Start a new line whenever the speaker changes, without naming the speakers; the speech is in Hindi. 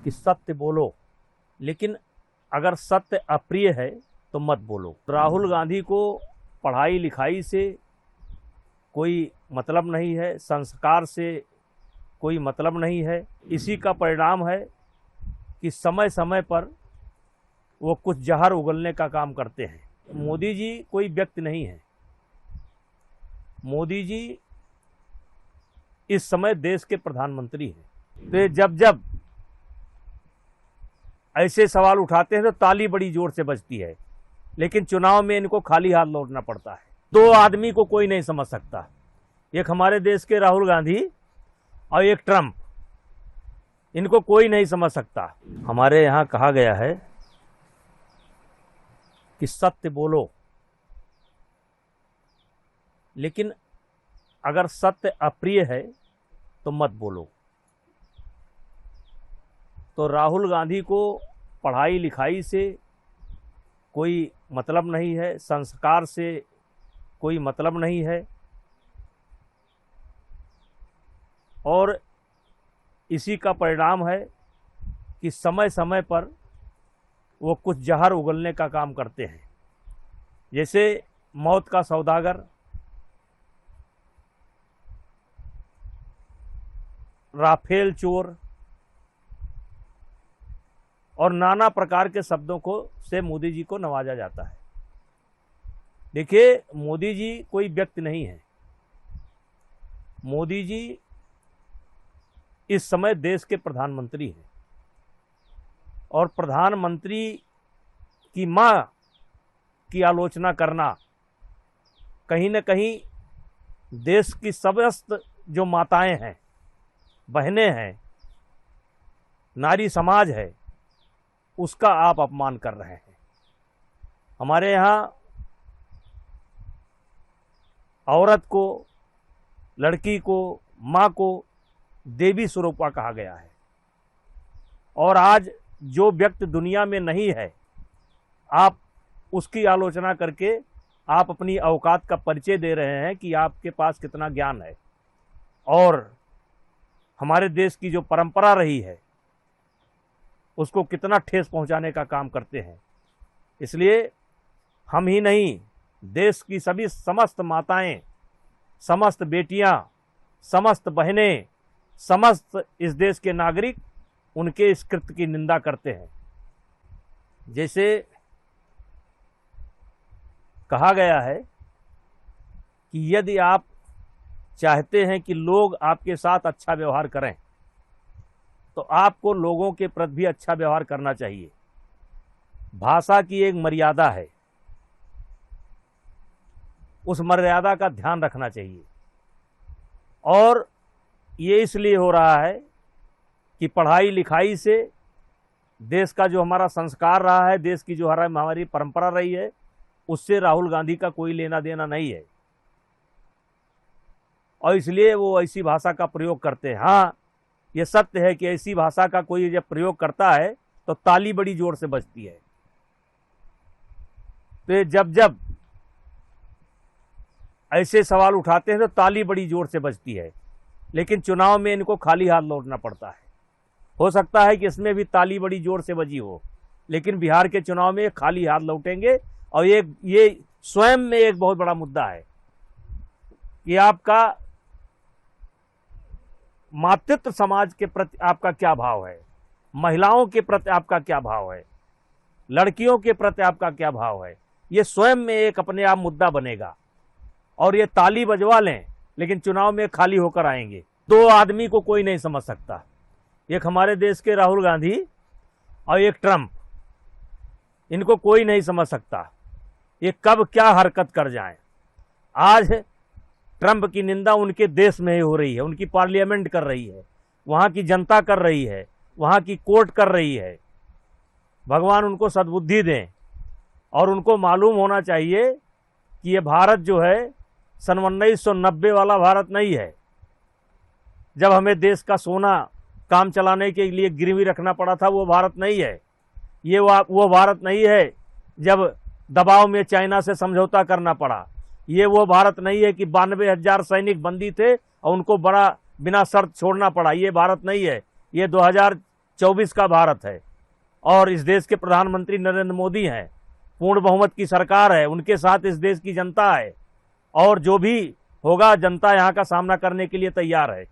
कि सत्य बोलो, लेकिन अगर सत्य अप्रिय है तो मत बोलो। राहुल गांधी को पढ़ाई लिखाई से कोई मतलब नहीं है, संस्कार से कोई मतलब नहीं है। इसी का परिणाम है कि समय समय पर वो कुछ जहर उगलने का काम करते हैं। मोदी जी कोई व्यक्ति नहीं है। मोदी जी इस समय देश के प्रधानमंत्री हैं। तो जब जब ऐसे सवाल उठाते हैं तो ताली बड़ी जोर से बजती है, लेकिन चुनाव में इनको खाली हाथ लौटना पड़ता है। दो आदमी को कोई नहीं समझ सकता, एक हमारे देश के राहुल गांधी और एक ट्रंप, इनको कोई नहीं समझ सकता। हमारे यहाँ कहा गया है कि सत्य बोलो, लेकिन अगर सत्य अप्रिय है तो मत बोलो। तो राहुल गांधी को पढ़ाई लिखाई से कोई मतलब नहीं है, संस्कार से कोई मतलब नहीं है, और इसी का परिणाम है कि समय समय पर वो कुछ जहर उगलने का काम करते हैं। जैसे मौत का सौदागर, राफेल चोर और नाना प्रकार के शब्दों को से मोदी जी को नवाजा जाता है। देखिए, मोदी जी कोई व्यक्ति नहीं है। मोदी जी इस समय देश के प्रधानमंत्री हैं, और प्रधानमंत्री की मां की आलोचना करना कहीं न कहीं देश की समस्त जो माताएं हैं, बहनें हैं, नारी समाज है, उसका आप अपमान कर रहे हैं। हमारे यहाँ औरत को, लड़की को, माँ को देवी स्वरूपा कहा गया है, और आज जो व्यक्ति दुनिया में नहीं है, आप उसकी आलोचना करके आप अपनी औकात का परिचय दे रहे हैं कि आपके पास कितना ज्ञान है, और हमारे देश की जो परंपरा रही है उसको कितना ठेस पहुंचाने का काम करते हैं। इसलिए हम ही नहीं, देश की सभी समस्त माताएं, समस्त बेटियां, समस्त बहनें, समस्त इस देश के नागरिक उनके इस कृत्य की निंदा करते हैं। जैसे कहा गया है कि यदि आप चाहते हैं कि लोग आपके साथ अच्छा व्यवहार करें, तो आपको लोगों के प्रति भी अच्छा व्यवहार करना चाहिए। भाषा की एक मर्यादा है, उस मर्यादा का ध्यान रखना चाहिए। और ये इसलिए हो रहा है कि पढ़ाई लिखाई से देश का जो हमारा संस्कार रहा है, देश की जो हमारी परंपरा रही है, उससे राहुल गांधी का कोई लेना देना नहीं है, और इसलिए वो ऐसी भाषा का प्रयोग करते हैं। हाँ, ये सत्य है कि ऐसी भाषा का कोई जब प्रयोग करता है तो ताली बड़ी जोर से बजती है। तो जब जब ऐसे सवाल उठाते हैं तो ताली बड़ी जोर से बजती है, लेकिन चुनाव में इनको खाली हाथ लौटना पड़ता है। हो सकता है कि इसमें भी ताली बड़ी जोर से बजी हो, लेकिन बिहार के चुनाव में खाली हाथ लौटेंगे। और ये स्वयं में एक बहुत बड़ा मुद्दा है कि आपका मातृत्व समाज के प्रति आपका क्या भाव है, महिलाओं के प्रति आपका क्या भाव है, लड़कियों के प्रति आपका क्या भाव है। ये स्वयं में एक अपने आप मुद्दा बनेगा, और ये ताली बजवा लें लेकिन चुनाव में खाली होकर आएंगे। दो आदमी को कोई नहीं समझ सकता, एक हमारे देश के राहुल गांधी और एक ट्रंप, इनको कोई नहीं समझ सकता ये कब क्या हरकत कर जाएं। आज ट्रंप की निंदा उनके देश में ही हो रही है, उनकी पार्लियामेंट कर रही है, वहाँ की जनता कर रही है, वहाँ की कोर्ट कर रही है। भगवान उनको सद्बुद्धि दें, और उनको मालूम होना चाहिए कि ये भारत जो है सन 1990 वाला भारत नहीं है, जब हमें देश का सोना काम चलाने के लिए गिरवी रखना पड़ा था, वो भारत नहीं है। ये वो भारत नहीं है जब दबाव में चाइना से समझौता करना पड़ा। ये वो भारत नहीं है कि 92,000 सैनिक बंदी थे और उनको बड़ा बिना शर्त छोड़ना पड़ा। ये भारत नहीं है। ये 2024 का भारत है और इस देश के प्रधानमंत्री नरेंद्र मोदी हैं, पूर्ण बहुमत की सरकार है, उनके साथ इस देश की जनता है और जो भी होगा जनता यहाँ का सामना करने के लिए तैयार है।